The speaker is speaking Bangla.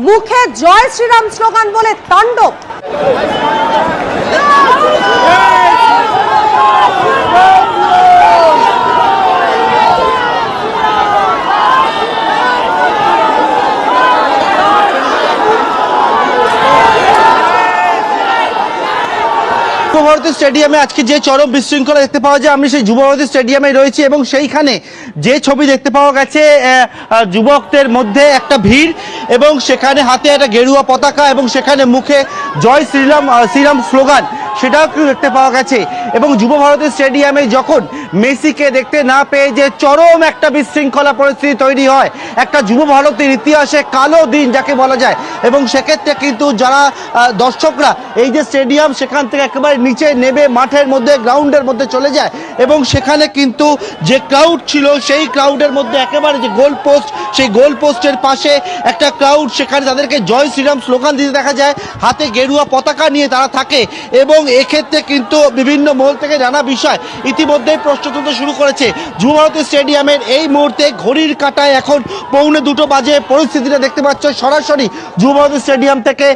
মুখে জয় শ্রীরাম স্লোগান বলে তাণ্ডব। যুবভারতী স্টেডিয়ামে আজকে যে চরম বিশৃঙ্খলা দেখতে পাওয়া যায়, আমি সেই যুবভারতী স্টেডিয়ামে রয়েছি এবং সেইখানে যে ছবি দেখতে পাওয়া গেছে যুবকদের মধ্যে একটা ভিড় এবং সেখানে হাতে একটা গেরুয়া পতাকা এবং সেখানে মুখে জয় শ্রীরাম শ্রীরাম স্লোগান, সেটাও কিন্তু দেখতে পাওয়া গেছে। এবং যুবভারতী স্টেডিয়ামে যখন মেসিকে দেখতে না পেয়ে যে চরম একটা বিশৃঙ্খলা পরিস্থিতি তৈরি হয়, একটা যুবভারতীর ইতিহাসে কালো দিন যাকে বলা যায়। এবং সেক্ষেত্রে কিন্তু যারা দর্শকরা এই যে স্টেডিয়াম সেখান থেকে একেবারে নিচে নেমে মাঠের মধ্যে গ্রাউন্ডের মধ্যে চলে যায় এবং সেখানে কিন্তু যে ক্রাউড ছিল সেই ক্রাউডের মধ্যে একেবারে যে গোল পোস্ট, সেই গোল পোস্টের পাশে একটা ক্রাউড, সেখানে তাদেরকে জয় শ্রীরাম স্লোগান দিতে দেখা যায়, হাতে গেরুয়া পতাকা নিয়ে তারা থাকে। এবং এক্ষেত্রে কিন্তু বিভিন্ন মহল থেকে নানা বিষয় ইতিমধ্যেই প্রশ্ন তুলতে শুরু করেছে। যুবভারতী স্টেডিয়ামের এই মুহূর্তে ঘড়ির কাঁটায় এখন 1:45 বাজে। পরিস্থিতিটা দেখতে পাচ্ছ সরাসরি যুবভারতী স্টেডিয়াম থেকে।